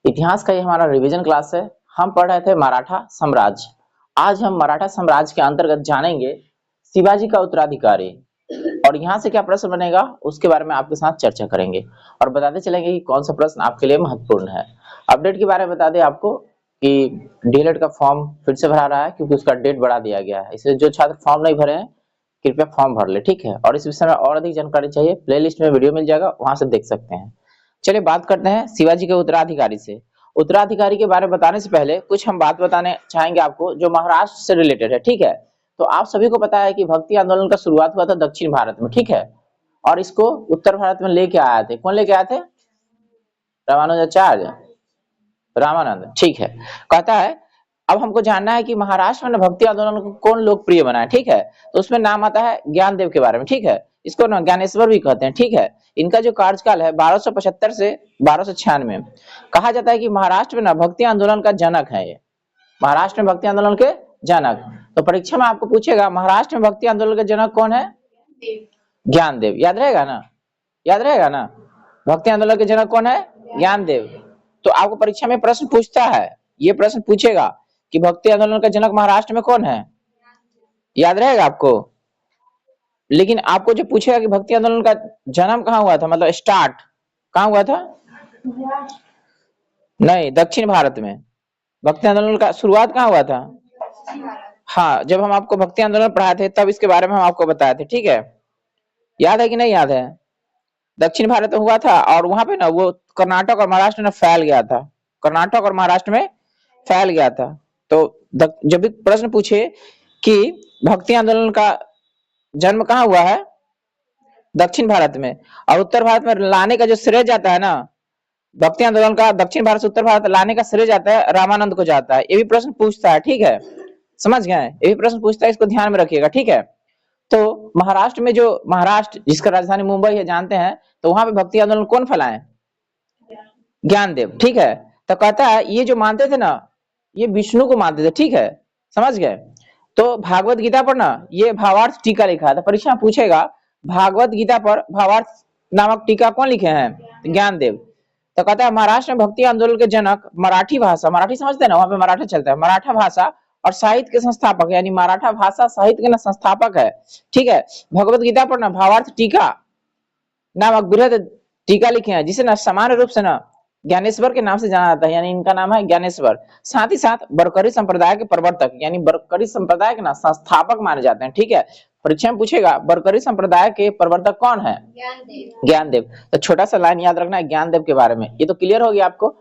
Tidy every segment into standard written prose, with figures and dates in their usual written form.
इतिहास का ये हमारा रिवीजन क्लास है। हम पढ़ रहे थे मराठा साम्राज्य। आज हम मराठा साम्राज्य के अंतर्गत जानेंगे शिवाजी का उत्तराधिकारी, और यहाँ से क्या प्रश्न बनेगा उसके बारे में आपके साथ चर्चा करेंगे और बताते चलेंगे कि कौन सा प्रश्न आपके लिए महत्वपूर्ण है। अपडेट के बारे में बता दें आपको कि डीएलएड का फॉर्म फिर से भरा रहा है क्योंकि उसका डेट बढ़ा दिया गया है, इसलिए जो छात्र फॉर्म नहीं भरे हैं कृपया फॉर्म भर ले, ठीक है। और इस विषय में और अधिक जानकारी चाहिए, प्लेलिस्ट में वीडियो मिल जाएगा, वहां से देख सकते हैं। चलिए बात करते हैं शिवाजी के उत्तराधिकारी से। उत्तराधिकारी के बारे में बताने से पहले कुछ हम बात बताने चाहेंगे आपको जो महाराष्ट्र से रिलेटेड है, ठीक है। तो आप सभी को पता है कि भक्ति आंदोलन का शुरुआत हुआ था दक्षिण भारत में, ठीक है, और इसको उत्तर भारत में लेके आए थे। कौन लेके आए थे? रामानुजाचार्य, रामानंद, ठीक है। कहता है अब हमको जानना है कि महाराष्ट्र में भक्ति आंदोलन को कौन लोकप्रिय बनाया, ठीक है। तो उसमें नाम आता है ज्ञानदेव के बारे में, ठीक है। इसको ना ज्ञानेश्वर भी कहते हैं, ठीक है। इनका जो कार्यकाल है 1275 से 1296। कहा जाता है कि महाराष्ट्र में ना भक्ति आंदोलन का जनक है ये, महाराष्ट्र में भक्ति आंदोलन के जनक। तो परीक्षा में आपको पूछेगा महाराष्ट्र में भक्ति आंदोलन के जनक कौन है? ज्ञानदेव। याद रहेगा ना, याद रहेगा ना, भक्ति आंदोलन के जनक कौन है? ज्ञानदेव। तो आपको परीक्षा में प्रश्न पूछता है, ये प्रश्न पूछेगा कि भक्ति आंदोलन का जनक महाराष्ट्र में कौन है, याद रहेगा आपको। लेकिन आपको जो पूछेगा कि भक्ति आंदोलन का जन्म कहाँ हुआ था, मतलब स्टार्ट कहाँ हुआ था? नहीं, दक्षिण भारत में। भक्ति आंदोलन का शुरुआत कहाँ हुआ था? हाँ, जब हम आपको भक्ति आंदोलन पढ़ाए थे तब इसके बारे में हम आपको बताए थे, ठीक है। याद है कि नहीं याद है? दक्षिण भारत में हुआ था और वहां पे ना वो कर्नाटक और महाराष्ट्र में फैल गया था, कर्नाटक और महाराष्ट्र में फैल गया था। तो जब भी प्रश्न पूछे कि भक्ति आंदोलन का जन्म कहाँ हुआ है, दक्षिण भारत में, और उत्तर भारत में लाने का जो श्रेय जाता है ना, भक्ति आंदोलन का दक्षिण भारत से उत्तर भारत लाने का श्रेय जाता है रामानंद को जाता है। ये भी प्रश्न पूछता है, ठीक है, समझ गए? ये भी प्रश्न पूछता है, इसको ध्यान में रखिएगा, ठीक है। तो महाराष्ट्र में जो महाराष्ट्र जिसका राजधानी मुंबई है जानते हैं, तो वहां पे भक्ति आंदोलन कौन फैलाए? ज्ञानदेव, ठीक है। तो कहता है ये जो मानते थे ना, ये विष्णु को मानते थे, ठीक है, समझ गए। तो भागवत गीता पर ना ये भावार्थ टीका लिखा है, तो परीक्षा में पूछेगा भागवत गीता पर भावार्थ नामक टीका कौन लिखे हैं? ज्ञानदेव। तो कहता है महाराष्ट्र में भक्ति आंदोलन के जनक मराठी भाषा, मराठी समझते हैं ना, वहां पे मराठा चलता है, मराठा भाषा और साहित्य के संस्थापक, यानी मराठा भाषा साहित्य के ना संस्थापक है, ठीक है। भगवत गीता पर ना भावार्थ टीका नामक बृहद टीका लिखे हैं, जिसे ना सामान्य रूप से ना ज्ञानेश्वर के नाम से जाना जाता है, यानी इनका नाम है ज्ञानेश्वर। साथ ही साथ बरकरी संप्रदाय के प्रवर्तक, यानी बरकरी संप्रदाय के ना संस्थापक माने जाते हैं, ठीक है। परीक्षा में पूछेगा बरकरी संप्रदाय के प्रवर्तक कौन है? ज्ञानदेव। तो छोटा सा लाइन याद रखना है ज्ञानदेव के बारे में। ये तो क्लियर हो गया आपको।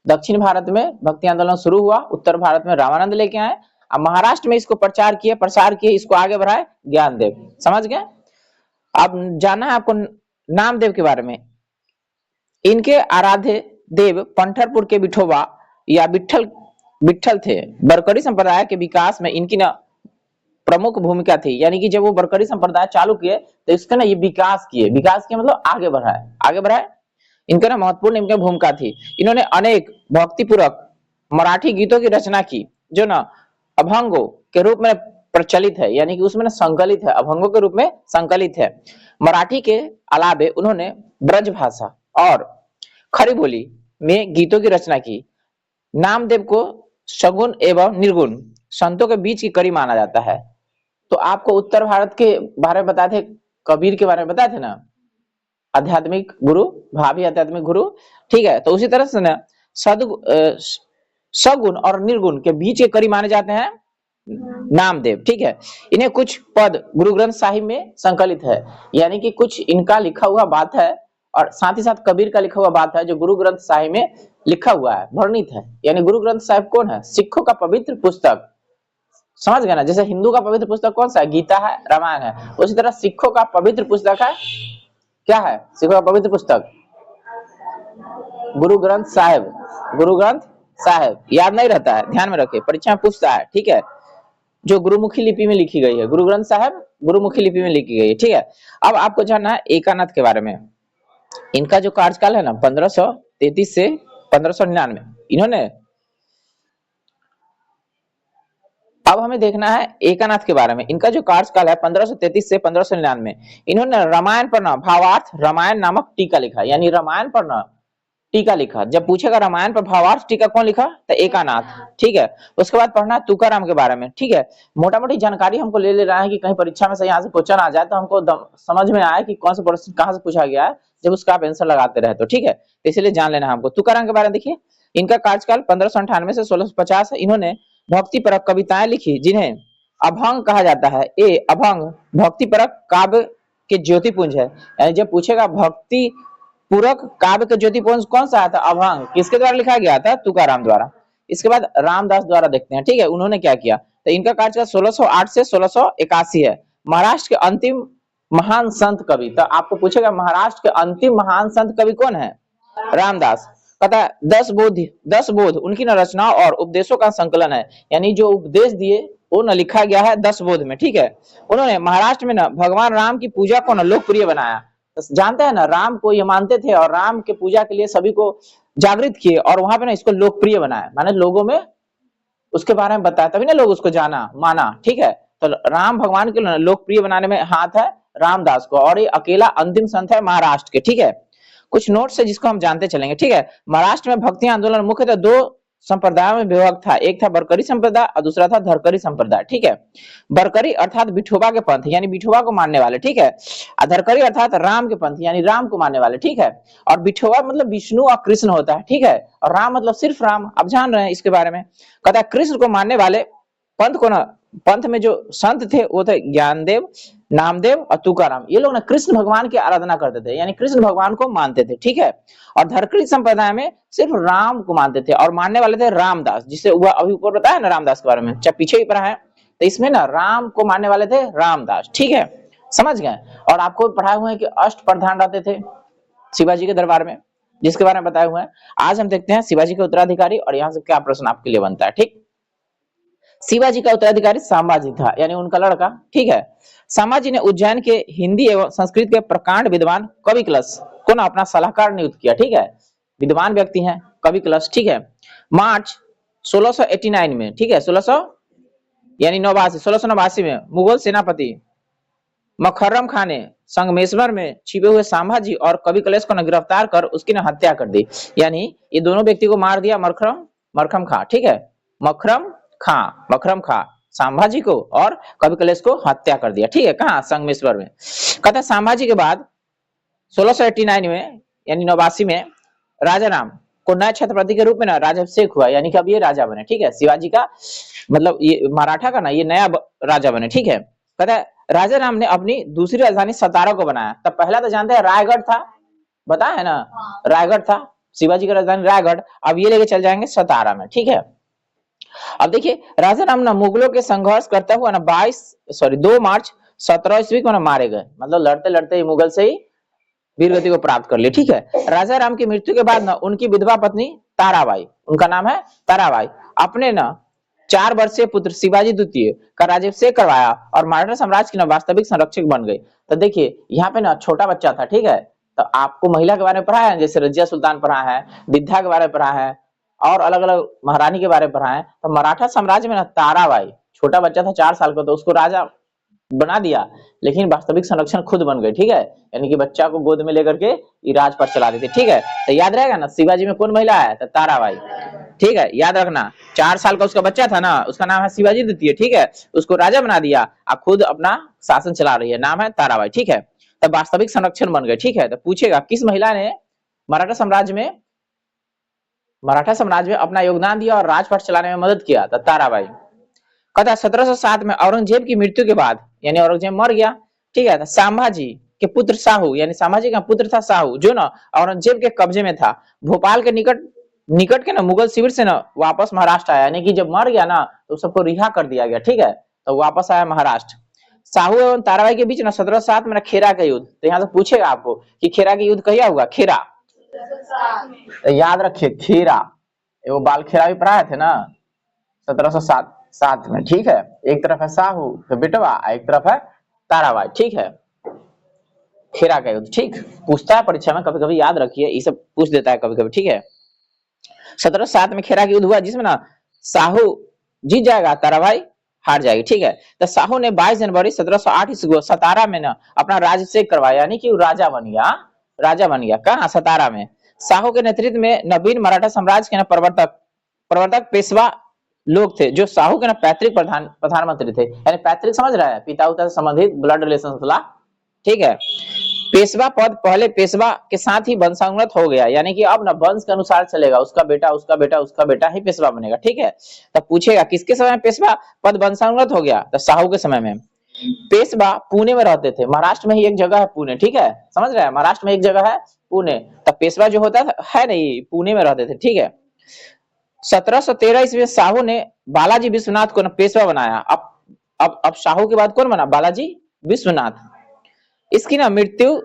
दक्षिण भारत में भक्ति आंदोलन शुरू हुआ, उत्तर भारत में रामानंद लेके आए, अब महाराष्ट्र में इसको प्रचार किए, प्रसार किए, इसको आगे बढ़ाए ज्ञानदेव, समझ गए। अब जानना है आपको नामदेव के बारे में। इनके आराध्य देव पंढरपुर के विठोबा या विठल थे। बरकरी संप्रदाय के विकास में इनकी ना प्रमुख भूमिका थी, यानी कि जब वो बरकरी संप्रदाय चालू किए तो इसका ना ये विकास किए, विकास किए मतलब आगे बढ़ाए, आगे बढ़ाए। इनका ना महत्वपूर्ण इनकी भूमिका थी। इन्होंने अनेक भक्तिपूर्वक मराठी गीतों की रचना की जो ना अभंगों के रूप में प्रचलित है, यानी कि उसमें ना संकलित है, अभंगों के रूप में संकलित है। मराठी के अलावे उन्होंने ब्रज भाषा और खड़ी बोली में गीतों की रचना की। नामदेव को सगुण एवं निर्गुण संतों के बीच की कड़ी माना जाता है। तो आपको उत्तर भारत के बारे में बताए थे, कबीर के बारे में बताए थे ना, आध्यात्मिक गुरु, भावी आध्यात्मिक गुरु, ठीक है। तो उसी तरह से ना सगुण और निर्गुण के बीच के कड़ी माने जाते हैं नामदेव, ठीक है। इन्हें कुछ पद गुरु ग्रंथ साहिब में संकलित है, यानी कि कुछ इनका लिखा हुआ बात है और साथ ही साथ कबीर का लिखा हुआ बात है जो गुरु ग्रंथ साहिब में लिखा हुआ है, वर्णित है। यानी गुरु ग्रंथ साहिब कौन है? सिखों का पवित्र पुस्तक, समझ गए ना। जैसे हिंदू का पवित्र पुस्तक कौन सा है? गीता है, रामायण है। उसी तरह सिखों का पवित्र पुस्तक है, क्या है सिखों का पवित्र पुस्तक? गुरु ग्रंथ साहिब, गुरु ग्रंथ साहिब। याद नहीं रहता है, ध्यान में रखिए, परीक्षा में पूछता है, ठीक है। जो गुरुमुखी लिपि में लिखी गई है, गुरु ग्रंथ साहिब गुरुमुखी लिपि में लिखी गई है, ठीक है। अब आपको जानना है एकानाथ के बारे में। इनका जो कार्यकाल है ना 1533 से 1599, इन्होंने, अब हमें देखना है एकानाथ के बारे में। इनका जो कार्यकाल है 1533 से 1599, इन्होंने रामायण पर ना भावार्थ रामायण नामक टीका लिखा, यानी रामायण पर ना टीका लिखा। जब पूछेगा रामायण पर भावार्थ टीका कौन लिखा, तो एकानाथ। ठीक है, उसके बाद पढ़ना तुकाराम के बारे में। ठीक है, मोटा मोटी जानकारी हमको ले रहा है कि कहीं परीक्षा में से यहाँ से क्वेश्चन आ जाए तो हमको समझ में आए कि कौन सा प्रश्न कहाँ से पूछा गया है, जब उसका आप आंसर लगाते रहे तो। ठीक है, तो इसलिए जान लेना हमको। तुकाराम के बारे में देखिए, इनका कार्यकाल 1598 से 1650 है। इन्होंने भक्ति परक कविताएं लिखी जिन्हें अभंग कहा जाता है। अभंग भक्ति परक काव्य के ज्योतिपुंज है। यानी जब पूछेगा भक्ति पूरक काव्य के ज्योतिपुंज कौन सा आता, अभंग, किसके द्वारा लिखा गया था, तुकाराम द्वारा। इसके बाद रामदास द्वारा देखते हैं। ठीक है, उन्होंने क्या किया, तो इनका कार्यकाल 1608 से 1681 है। महाराष्ट्र के अंतिम महान संत कवि, तो आपको पूछेगा महाराष्ट्र के अंतिम महान संत कवि कौन है, रामदास। कहता है 10 बोध उनकी न रचनाओं और उपदेशों का संकलन है। यानी जो उपदेश दिए वो न लिखा गया है 10 बोध में। ठीक है, उन्होंने महाराष्ट्र में न भगवान राम की पूजा को न लोकप्रिय बनाया। तो जानते हैं ना, राम को ये मानते थे और राम के पूजा के लिए सभी को जागृत किए और वहां पे ना इसको लोकप्रिय बनाया, माने लोगों में उसके बारे में बताया, तभी ना लोग उसको जाना माना। ठीक है, तो राम भगवान के लोकप्रिय बनाने में हाथ है रामदास को, और ये अकेला अंतिम संत है महाराष्ट्र के। ठीक है, कुछ नोट्स है जिसको हम जानते चलेंगे। ठीक है, महाराष्ट्र में भक्ति आंदोलन मुख्यतः 2 संप्रदायों में विभक्त था। एक था बरकरी संप्रदाय और दूसरा था धरकरी संप्रदाय। ठीक है, बरकरी अर्थात विठोबा के पंथ यानी विठोबा को मानने वाले। ठीक है, धरकरी अर्थात राम के पंथ यानी राम को मानने वाले। ठीक है, और विठोबा मतलब विष्णु और कृष्ण होता है। ठीक है, और राम मतलब सिर्फ राम, आप जान रहे हैं इसके बारे में। कहता है कृष्ण को मानने वाले पंथ को ना, पंथ में जो संत थे वो थे ज्ञानदेव, नामदेव और तुकाराम। ये लोग ना कृष्ण भगवान की आराधना करते थे, यानी कृष्ण भगवान को मानते थे। ठीक है, और धरकरी संप्रदाय में सिर्फ राम को मानते थे और मानने वाले थे रामदास, जिसे वह अभी ऊपर बताया ना रामदास के बारे में, चाहे पीछे ही पढ़ा है। तो इसमें ना राम को मानने वाले थे रामदास। ठीक है, समझ गए। और आपको पढ़ाए हुए हैं कि अष्ट प्रधान रहते थे शिवाजी के दरबार में, जिसके बारे में बताए हुए हैं। आज हम देखते हैं शिवाजी के उत्तराधिकारी और यहाँ से क्या प्रश्न आपके लिए बनता है। ठीक, शिवाजी का उत्तराधिकारी संभाजी था, यानी उनका लड़का। ठीक है, संभाजी ने उज्जैन के हिंदी एवं संस्कृत के प्रकांड विद्वान कवि कलश को ना अपना सलाहकार नियुक्त किया। ठीक है, विद्वान व्यक्ति हैं कवि कलश। ठीक है, मार्च 1689 में, ठीक है 1600 यानी 1689 में मुगल सेनापति मखर्रम खान ने संगमेश्वर में छिपे हुए संभाजी और कवि कलेश को गिरफ्तार कर उसकी न हत्या कर दी। यानी ये दोनों व्यक्ति को मार दिया मरखम खां। ठीक है, मखरम खां संभाजी को और कवि कलेश को हत्या कर दिया। ठीक है, कहाँ, संगमेश्वर में। कहता संभाजी के बाद 1689 में यानी 89 में राजा राम को नए छत्रपति के रूप में ना राजाभिषेक हुआ, यानी कि अब ये राजा बने। ठीक है, शिवाजी का मतलब ये मराठा का ना ये नया राजा बने। ठीक है, कहता है राजा राम ने अपनी दूसरी राजधानी सतारा को बनाया। तब पहला तो जानते हैं रायगढ़ था, बताया है ना, रायगढ़ था शिवाजी की राजधानी रायगढ़। अब ये लेके चल जाएंगे सतारा में। ठीक है, अब देखिए राजा राम ना मुगलों के संघर्ष करता हुआ ना 2 मार्च 17 ईस्वी को ना मारे गए, मतलब लड़ते लड़ते मुगल से ही वीरगति को प्राप्त कर ली। ठीक है, राजा राम की मृत्यु के बाद ना उनकी विधवा पत्नी ताराबाई, उनका नाम है ताराबाई, अपने ना 4 वर्षीय पुत्र शिवाजी द्वितीय का राज्याभिषेक करवाया और मराठा साम्राज्य की ना वास्तविक संरक्षक बन गई। तो देखिए यहाँ पे ना छोटा बच्चा था। ठीक है, तो आपको महिला के बारे में पढ़ा है, जैसे रजिया सुल्तान पढ़ा है, विद्या के बारे में पढ़ा है और अलग अलग महारानी के बारे में पढ़ा है। तो मराठा साम्राज्य में ना ताराबाई छोटा बच्चा था 4 साल का, तो उसको राजा बना दिया, लेकिन वास्तविक संरक्षण खुद बन गए। ठीक है, यानी कि बच्चा को गोद में लेकर के राज पर चला देते। ठीक है, तो याद रहेगा ना शिवाजी में कौन महिला है, तो ताराबाई। ठीक है, याद रखना 4 साल का उसका बच्चा था ना, उसका नाम है शिवाजी द्वितीय। ठीक है, उसको राजा बना दिया और खुद अपना शासन चला रही है, नाम है ताराबाई। ठीक है, तब वास्तविक संरक्षण बन गए। ठीक है, तो पूछेगा किस महिला ने मराठा साम्राज्य में अपना योगदान दिया और राजपाट चलाने में मदद किया, तो ताराबाई। कहता 1707 में औरंगजेब की मृत्यु के बाद, यानी औरंगजेब मर गया। ठीक है, संभाजी के पुत्र साहू, यानी संभाजी का पुत्र था साहू, जो ना औरंगजेब के कब्जे में था, भोपाल के निकट के ना मुगल शिविर से ना वापस महाराष्ट्र आया, यानी कि जब मर गया ना तो सबको रिहा कर दिया गया। ठीक है, तो वापस आया महाराष्ट्र। साहू एवं ताराबाई के बीच ना 1707 में खेरा का युद्ध, तो यहाँ से पूछेगा आपको कि खेरा का युद्ध कहिया हुआ, खेरा, तो याद रखिए खेरा, वो बाल खेरा भी पढ़ाए थे ना 1707 में। ठीक है, एक तरफ है साहू तो बेटवा, एक तरफ है ताराबाई। ठीक है, खेरा का युद्ध। ठीक, पूछता है परीक्षा में, कभी कभी याद रखिए, ये सब पूछ देता है कभी कभी। ठीक है, 1707 में खेरा का युद्ध हुआ, जिसमें ना साहू जीत जाएगा, ताराबाई हार जाएगी। ठीक है, तो साहू ने 22 जनवरी 1708 ईस्वी को सतारा में ना अपना राज्याभिषेक करवाया, यानी कि राजा बन गया। कहाँ, सतारा में। शाहू के नेतृत्व में नवीन मराठा साम्राज्य के ना प्रवर्तक पेशवा लोग थे, जो शाहू के ना पैतृक प्रधानमंत्री थे। यानी पैतृक समझ रहा है, पिता उता से संबंधित ब्लड रिलेशन था, ठीक है। पेशवा पद पहले पेशवा के साथ ही वंशानुगत हो गया, यानी कि अब ना वंश के अनुसार चलेगा, उसका बेटा उसका बेटा उसका बेटा ही पेशवा बनेगा, ठीक है। तब पूछेगा किसके समय में पेशवा पद वंशानुगत हो गया, तो शाहू के समय में। पेशवा पुणे में रहते थे, महाराष्ट्र में ही एक जगह है पुणे, ठीक है, समझ रहे हैं, महाराष्ट्र में एक जगह है पुणे। तब पेशवा जो होता है नहीं, पुणे में रहते थे, ठीक है। 1713 ईस्वी में शाहू ने बालाजी विश्वनाथ को पेशवा बनाया। अब शाहू के बाद कौन बना, बालाजी विश्वनाथ। इसकी ना मृत्यु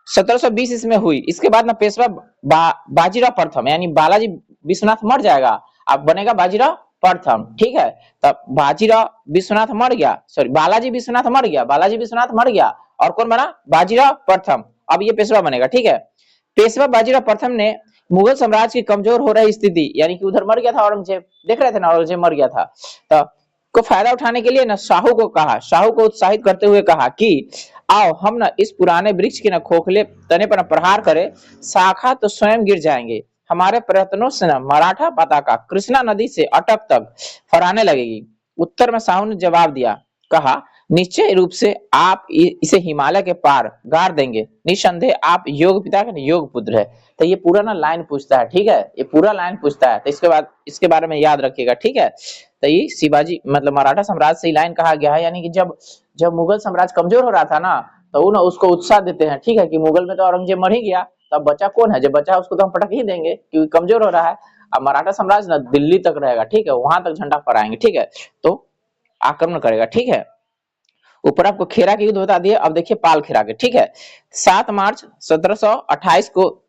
1720 ईस्वी में हुई। इसके बाद ना पेशवा बाजीराव प्रथम, यानी बालाजी विश्वनाथ मर जाएगा, अब बनेगा बाजीराव प्रथम, ठीक है। तब बाजीराव विश्वनाथ मर गया, सॉरी बालाजी विश्वनाथ मर गया, बालाजी विश्वनाथ मर गया, और कौन बना, बाजीराव प्रथम। अब ये पेशवा बनेगा, ठीक है। पेशवा बाजीराव प्रथम ने मुगल साम्राज्य की कमजोर हो रही स्थिति, यानी कि उधर मर गया था औरंगजेब, देख रहे थे ना, औरंगजेब मर गया था, तो को फायदा उठाने के लिए ना शाहू को उत्साहित करते हुए कहा कि आओ हम ना इस पुराने वृक्ष के ना खोखले तने पर प्रहार करें, शाखा तो स्वयं गिर जाएंगे। हमारे प्रयत्नों से ना मराठा पताका कृष्णा नदी से अटक तक फहराने लगेगी। उत्तर में शाहू ने जवाब दिया, कहा निश्चय रूप से आप इसे हिमालय के पार गाड़ देंगे, निसंदेह आप योग पिता के योग पुत्र है। तो ये पूरा ना लाइन पूछता है, ठीक है, ये पूरा लाइन पूछता है, तो इसके बाद इसके बारे में याद रखिएगा, ठीक है। तो ये शिवाजी मतलब मराठा साम्राज्य से लाइन कहा गया है, यानी कि जब मुगल साम्राज्य कमजोर हो रहा था ना, तो वो ना उसको उत्साह देते हैं, ठीक है, कि मुगल में तो औरंगजेब मर ही गया, तब बचा कौन है, जब बचा उसको तो हम पटक ही देंगे क्योंकि कमजोर हो रहा है। अब मराठा साम्राज्य ना दिल्ली तक रहेगा, ठीक है, वहां तक झंडा फहराएंगे, ठीक है, तो आक्रमण करेगा, ठीक है। ऊपर आपको खेरा के युद्ध बता दिए, अब देखिए पाल खेरा के, ठीक है। 7 मार्च 1728 को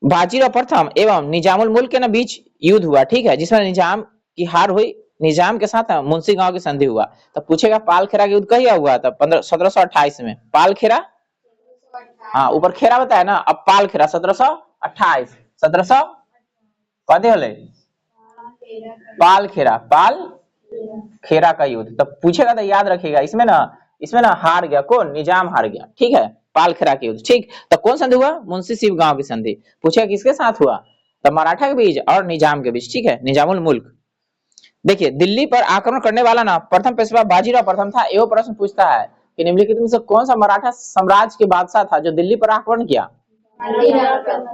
बाजीराव प्रथम एवं निजामुल मुल्क के बीच युद्ध हुआ, ठीक है, जिसमें निजाम की हार हुई, निजाम के साथ मुंशी गांव की संधि हुआ। तो पूछेगा पाल खेरा का युद्ध कहिया हुआ था, 1728 में। पाल खेरा, हाँ ऊपर खेरा बताया ना, अब पाल खेरा 1728, 1700 कदे होले पाल खेरा का युद्ध। तब पूछेगा तो याद रखिएगा, इसमें ना हार गया कौन, निजाम हार गया, ठीक है, पाल खेरा के युद्ध, ठीक। तो कौन संधि हुआ, मुंशी शिव गांव की संधि। पूछेगा किसके साथ हुआ, तो मराठा के बीच और निजाम के बीच, ठीक है, निजामुल मुल्क। देखिए दिल्ली पर आक्रमण करने वाला ना प्रथम पेशवा बाजीराव प्रथम था। एवं प्रश्न पूछता है कि निम्नलिखित में से कौन सा मराठा साम्राज्य के बादशाह था जो दिल्ली पर आक्रमण किया,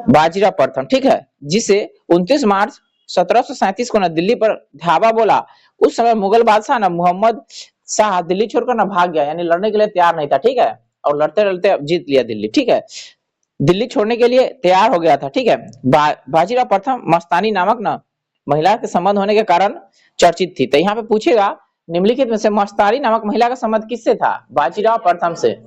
बाजीराव प्रथम, ठीक है, जिसे 29 मार्च 1737 को ना दिल्ली पर धावा बोला। उस समय मुगल बादशाह ना मोहम्मद शाह दिल्ली छोड़कर ना भाग गया, यानी लड़ने के लिए तैयार नहीं था, ठीक है, और लड़ते लड़ते जीत लिया दिल्ली, ठीक है, दिल्ली छोड़ने के लिए तैयार हो गया था, ठीक है। बाजीराव प्रथम मस्तानी नामक ना महिला के संबंध होने के कारण चर्चित थी। तो यहाँ पे पूछेगा निम्नलिखित में से मस्तानी नामक महिला का संबंध किससे था, बाजीराव प्रथम से।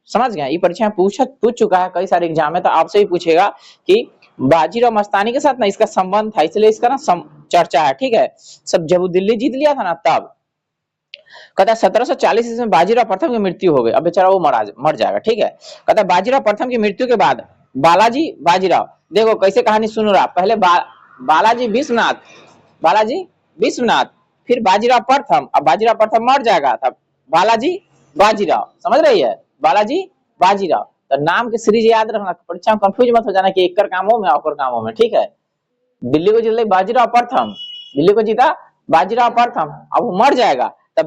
समझ गए, ये परीक्षा पूछ चुका है कई सारे एग्जाम में, तो आपसे ही पूछेगा कि बाजीराव मस्तानी के साथ ना इसका संबंध था, इसलिए इसका ना चर्चा है, ठीक है। सब जब वो दिल्ली जीत लिया था ना, तब कहता है 1740 में बाजीराव प्रथम की मृत्यु हो गई। अब बेचारा वो मर जाएगा, ठीक है। कहता है बाजीराव प्रथम की मृत्यु के बाद बालाजी बाजीराव, देखो कैसे कहानी सुन रहा, पहले बालाजी विश्वनाथ, फिर बाजीराव प्रथम, अब बाजीराव प्रथम मर जाएगा, तब बालाजी बाजीराव, समझ रही है, बालाजी बाजीराव। तो नाम के सीरीज याद रखना, परीक्षा में कंफ्यूज मत हो जाना कि एक कामों में और कामों में, ठीक है। दिल्ली को जीता बाजीराव प्रथम, दिल्ली को जीता बाजीराव प्रथम, अब वो मर जाएगा, तब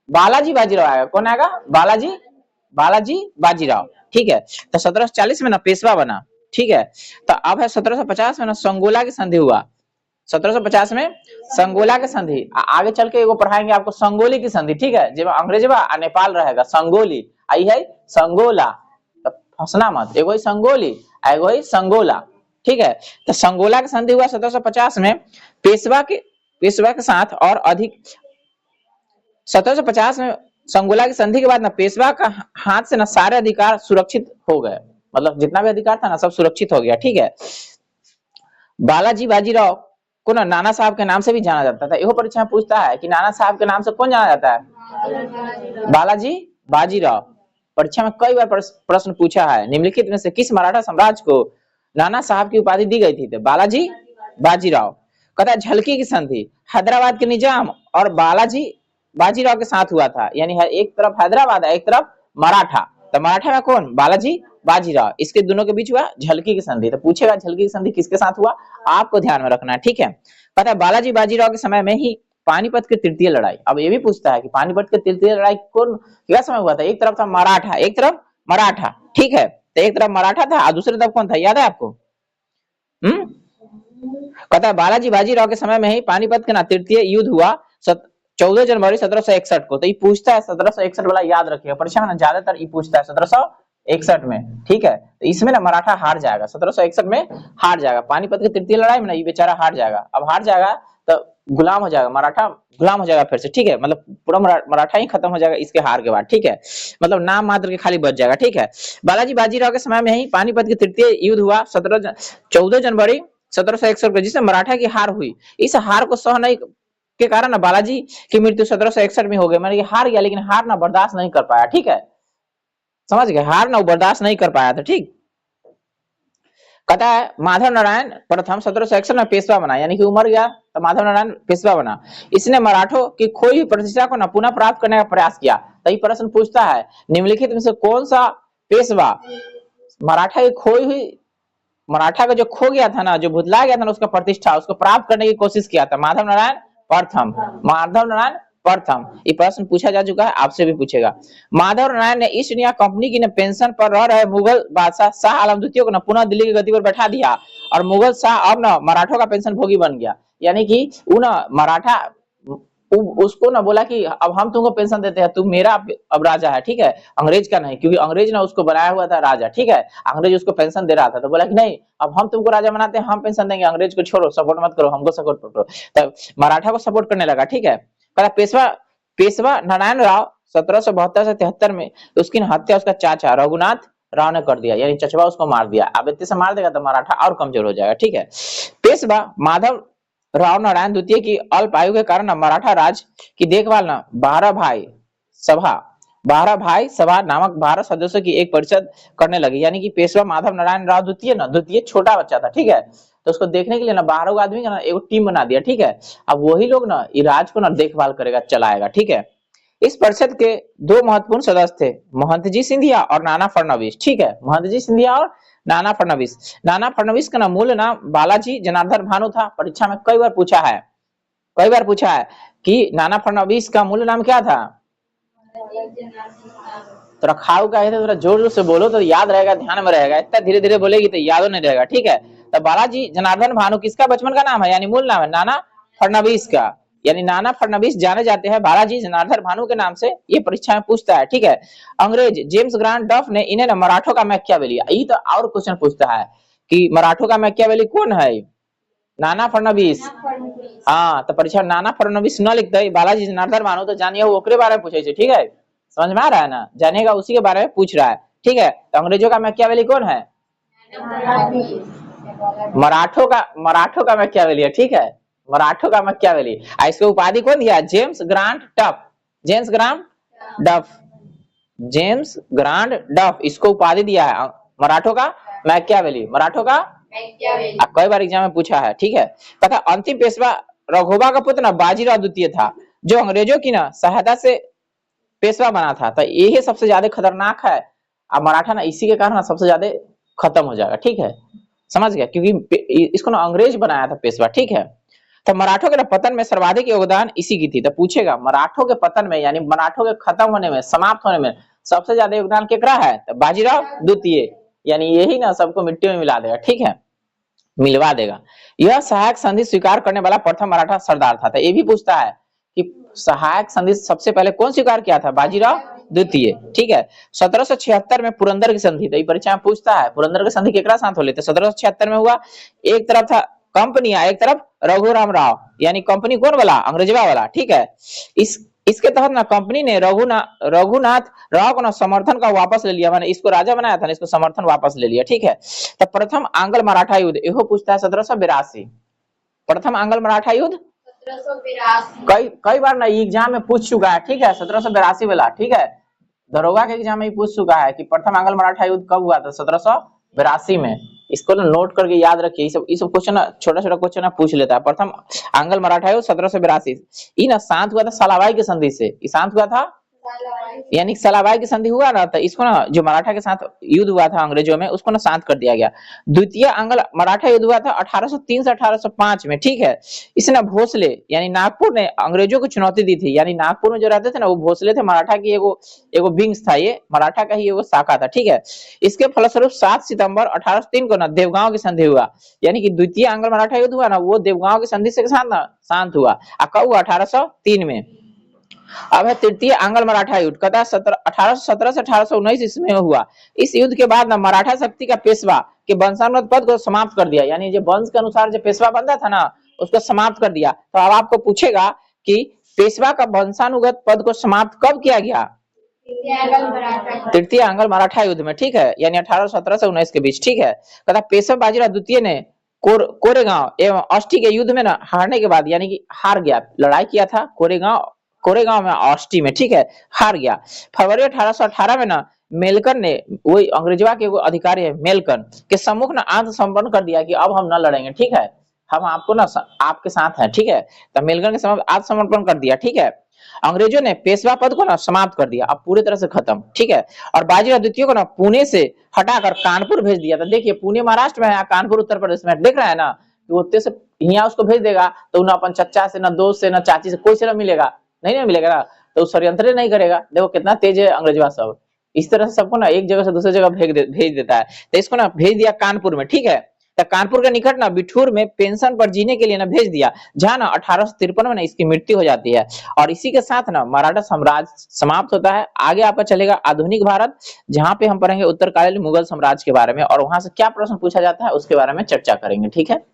बालाजी बाजीराव आएगा, कौन आएगा, बालाजी बाजीराव, ठीक है। तो 1740 में ना पेशवा बना, ठीक है। तो अब है 1750 में ना संगोला की संधि हुआ, 1750 में संगोला की संधि। आगे चल के एगो पढ़ाएंगे आपको संगोली की संधि, ठीक है, जब अंग्रेजवा और नेपाल रहेगा, संगोली आई है संगोला, तो फंसना मत, एगो संगोली एगो संगोला, ठीक है। तो संगोला की संधि हुआ 1750 में पेशवा के साथ, और अधिक 1750 में संगोला की संधि के बाद ना पेशवा का हाथ से ना सारे अधिकार सुरक्षित हो गए, मतलब जितना भी अधिकार था ना सब सुरक्षित हो गया, ठीक है। बालाजी बाजीराव को ना नाना साहब के नाम से भी जाना जाता था। यह परीक्षा पूछता है कि नाना साहब के नाम से कौन जाना जाता है, बालाजी बाजीराव। परीक्षा में कई बार प्रश्न पूछा है, निम्नलिखित में से किस मराठा साम्राज्य को नाना साहब की उपाधि दी गई थी, तो बालाजी बाजीराव। कहता झलकी की संधि हैदराबाद के निजाम और बालाजी बाजीराव के साथ हुआ था, यानी एक तरफ हैदराबाद है एक तरफ मराठा, तो मराठा में कौन, बालाजी बाजीराव, इसके दोनों के बीच हुआ झलकी की संधि। तो पूछेगा झलकी की संधि किसके साथ हुआ, आपको ध्यान में रखना है, ठीक है। कहता है बालाजी बाजीराव के समय में ही पानीपत की तृतीय लड़ाई। अब ये भी पूछता है कि पानीपत की तृतीय लड़ाई कौन क्या समय हुआ था। एक तरफ था मराठा, एक तरफ मराठा, ठीक है। तो एक तरफ मराठा था और दूसरी तरफ कौन था, याद है आपको? कहता है बालाजी बाजीराव के समय में ही पानीपत का तृतीय युद्ध हुआ 14 जनवरी 1761 को। तो ये पूछता है 1761 वाला याद रखिएगा, परीक्षा में ज्यादातर ये पूछता है 1761 में, ठीक है। तो इसमें ना मराठा हार जाएगा, 1761 में हार जाएगा। पानीपत की तृतीय लड़ाई में ना ये बेचारा हार जाएगा। अब हार जाएगा तो गुलाम हो जाएगा, मराठा गुलाम हो जाएगा फिर से, ठीक है। मतलब पूरा मराठा ही खत्म हो जाएगा इसके हार के बाद, ठीक है। मतलब नाम मात्र के खाली बच जाएगा, ठीक है। बालाजी बाजीराव के समय में ही पानीपत की तृतीय युद्ध हुआ 14 जनवरी 1761 को, जिसमें मराठा की हार हुई। इस हार को सह नहीं के कारण ना बालाजी की मृत्यु 1761 में हो गई। मैंने हार गया लेकिन हार ना बर्दाश्त नहीं कर पाया, ठीक है, समझ गए, हार ना बर्दाश्त नहीं कर पाया था, ठीक। कहता है माधव नारायण प्रथम 1761 में पेशवा बना, यानी कि उमर गया तो माधव नारायण पेशवा बना। इसने मराठों की खोई हुई प्रतिष्ठा को न पुनः प्राप्त करने का प्रयास किया। तो ये प्रश्न पूछता है निम्नलिखित में से कौन सा पेशवा मराठा की खोई हुई, मराठा का जो खो गया था ना, जो भुतला गया था ना, उसका प्रतिष्ठा उसको प्राप्त करने की कोशिश किया था। माधव नारायण प्रथम, माधव नारायण प्रथम। ये प्रश्न पूछा जा चुका है, आपसे भी पूछेगा। माधव नारायण ने ईस्ट इंडिया कंपनी की पेंशन पर रह रहे मुगल बादशाह शाह आलम द्वितीय को न पुनः दिल्ली की गद्दी पर बैठा दिया और मुगल शाह अब न मराठों का पेंशन भोगी बन गया। यानी कि उन मराठा उसको ना बोला कि अब हम तुमको पेंशन देते हैं, तुम मेरा अब राजा है, ठीक है, अंग्रेज का नहीं, क्योंकि अंग्रेज ना उसको बनाया हुआ था राजा, ठीक है। अंग्रेज उसको पेंशन दे रहा था, तो बोला कि नहीं अब हम तुमको राजा बनाते हैं, हम पेंशन देंगे, अंग्रेज को छोड़ो, सपोर्ट मत करो, हमको सपोर्ट करो। तब मराठा को सपोर्ट करने लगा, ठीक है। पेशवा नारायण राव 1772 से 73 में उसकी हत्या उसका चाचा रघुनाथ राव ने कर दिया, यानी चचवा उसको मार दिया। अब इतने से मार देगा तो मराठा और कमजोर हो जाएगा, ठीक है। पेशवा माधव राव नारायण द्वितीय की अल्प आयु के कारण मराठा राज की देखभाल ना 12 भाई सभा नामक 12 सदस्यों की एक परिषद करने लगी। यानी कि पेशवा माधव नारायण राव द्वितीय छोटा बच्चा था, ठीक है, तो उसको देखने के लिए ना 12 आदमी का ना एक टीम बना दिया, ठीक है। अब वही लोग ना राज को ना देखभाल करेगा, चलाएगा, ठीक है। इस परिषद के दो महत्वपूर्ण सदस्य थे, महंतजी सिंधिया और नाना फडणवीस, ठीक है। महंतजी सिंधिया और नाना फडणवीस का ना मूल नाम बालाजी जनार्दन भानु था। परीक्षा में कई बार पूछा है कि नाना फडणवीस का मूल नाम क्या था। थोड़ा खाऊ का है तो थोड़ा जोर जोर से बोलो तो याद रहेगा, ध्यान में रहेगा। इतना धीरे धीरे बोलेगी तो याद नहीं रहेगा, ठीक है। तो बालाजी जनार्दन भानु किसका बचपन का नाम है, यानी मूल नाम है नाना फडणवीस का, यानी नाना फडणवीस जाने जाते हैं बालाजी जनार्दन भानु के नाम से। ये परीक्षा में पूछता है, ठीक है। अंग्रेज जेम्स ग्रांट डफ ने इन्हें ना मराठों का मैकियावेली, ये तो और क्वेश्चन पूछता है कि मराठों का मैकियावेली कौन है, नाना फडणवीस। हाँ, तो परीक्षा नाना फडणवीस न लिखते बालाजी जनार्दन भानु तो जानिए वो ओकरे बारे में पूछे, ठीक है, समझ में आ रहा है ना, जानिएगा उसी के बारे में पूछ रहा है, ठीक है। तो अंग्रेजों का मैकियावेली कौन है, मराठों का मैकियावेली है, ठीक है, मराठों का मैकियावेली। इसको उपाधि कौन दिया, जेम्स ग्रांट डफ, इसको उपाधि दिया है मराठों का मैकियावेली, कई बार एग्जाम में पूछा है, ठीक है। तथा अंतिम पेशवा रघोबा का पुत्र ना बाजीराव द्वितीय था, जो अंग्रेजों की ना सहायता से पेशवा बना था। तो यही सबसे ज्यादा खतरनाक है। अब मराठा ना इसी के कारण सबसे ज्यादा खत्म हो जाएगा, ठीक है, समझ गया, क्योंकि इसको ना अंग्रेज बनाया था पेशवा, ठीक है। तो मराठों के पतन में सर्वाधिक योगदान इसी की थी। तो पूछेगा मराठों के पतन में, यानी मराठों के खत्म होने में, समाप्त होने में सबसे ज्यादा योगदान केकरा है, तो बाजीराव द्वितीय, यानी यही ना सबको मिट्टी में मिला देगा, ठीक है, मिलवा देगा। यह सहायक संधि स्वीकार करने वाला प्रथम मराठा सरदार था। तो ये भी पूछता है कि सहायक संधि सबसे पहले कौन स्वीकार किया था, बाजीराव द्वितीय, ठीक है। 1776 में पुरंदर की संधि, तो ये परीक्षा में पूछता है पुरंदर की संधि केकरा साथ हो लेते, 1776 में हुआ। एक तरफ था कंपनी, एक तरफ रघुराम राव, यानी कंपनी कौन वाला, अंग्रेजवा वाला, ठीक है। इसके तहत ना कंपनी ने रघुनाथ राव को ना समर्थन का वापस ले लिया, मैंने इसको राजा बनाया था ना, इसको समर्थन वापस ले लिया, ठीक है। तो प्रथम आंग्ल मराठा युद्ध यहो पूछता है 1782, प्रथम आंग्ल मराठा युद्ध 1782 कई बार ना एग्जाम में पूछ चुका है, ठीक है, 1782 वाला, ठीक है, दरोगा के एग्जाम में पूछ चुका है कि प्रथम आंग्ल मराठा युद्ध कब हुआ था, 1782 में। इसको ना नोट करके याद रखिए, ये सब क्वेश्चन छोटा छोटा क्वेश्चन पूछ लेता है। प्रथम आंग्ल मराठा युद्ध 1782, ये ना शांत हुआ था सलाबाई की संधि से, शांत हुआ था यानी सलाबाई की संधि हुआ ना, तो इसको ना जो मराठा के साथ युद्ध हुआ था अंग्रेजों में, उसको ना शांत कर दिया गया। द्वितीय आंग्ल मराठा युद्ध हुआ था 1803 से 1805 में, ठीक है। इसने भोसले यानी नागपुर ने अंग्रेजों को चुनौती दी थी। यानी नागपुर में जो रहते थे ना, वो भोसले थे, मराठा की एगो एगो विंग्स था, ये मराठा का ही एगो शाखा था, ठीक है। इसके फलस्वरूप 7 सितंबर 1803 को ना देवगांव की संधि हुआ। यानी कि द्वितीय आंग्ल मराठा युद्ध हुआ ना, वो देवगांव की संधि से साथ ना शांत हुआ। कब हुआ? 1803 में। अब है तृतीय आंग्ल मराठा युद्ध, कदा 1817 से 1819 इसमें हुआ। इस युद्ध के बाद ना मराठा शक्ति का पेशवा के वंशानुगत पद को समाप्त कर दिया। यानी जो वंश के अनुसार जो पेशवा बनता था ना, उसको समाप्त कर दिया। तो अब आपको पूछेगा कि पेशवा का वंशानुगत पद को समाप्त कब किया गया? तृतीय आंग्ल मराठा युद्ध में, ठीक है। यानी 1817 से 19 के बीच, ठीक है। कदा पेशवा बाजीराव द्वितीय ने कोरेगांव एवं अष्टी के युद्ध में ना हारने के बाद, यानी कि हार गया, लड़ाई किया था कोरेगांव में, अष्टी में, ठीक है, हार गया। फरवरी 1818 में ना मेलकन ने, वही अंग्रेजवा के अधिकारी है मेलकन के सम्मुख ना आत्मसमर्पण कर दिया कि अब हम न लड़ेंगे, ठीक है, हम आपको ना आपके साथ हैं, ठीक है। तो मेलकन के समक्ष आत्मसमर्पण कर दिया, ठीक है। अंग्रेजों ने पेशवा पद को ना समाप्त कर दिया, अब पूरी तरह से खत्म, ठीक है। और बाजीराव द्वितीय को ना पुणे से हटाकर कानपुर भेज दिया। तो देखिए, पुणे महाराष्ट्र में है, कानपुर उत्तर प्रदेश में, देख रहा है ना, कि उत्ते से यहाँ उसको भेज देगा तो ना अपन चच्चा से, ना दोस्त से, ना चाची से, कोई से ना मिलेगा, नहीं ना मिलेगा ना, तो षड्यंत्र नहीं करेगा। देखो कितना तेज है अंग्रेजवा सब, इस तरह से सबको ना एक जगह से दूसरी जगह भेज देता है। तो इसको ना भेज दिया कानपुर में, ठीक है। तो कानपुर के निकट ना बिठूर में पेंशन पर जीने के लिए ना भेज दिया, जहां ना 1853 में ना इसकी मृत्यु हो जाती है। और इसी के साथ ना मराठा साम्राज्य समाप्त होता है। आगे आपका चलेगा आधुनिक भारत, जहां पे हम पढ़ेंगे उत्तरकालीन मुगल साम्राज्य के बारे में, और वहां से क्या प्रश्न पूछा जाता है उसके बारे में चर्चा करेंगे, ठीक है।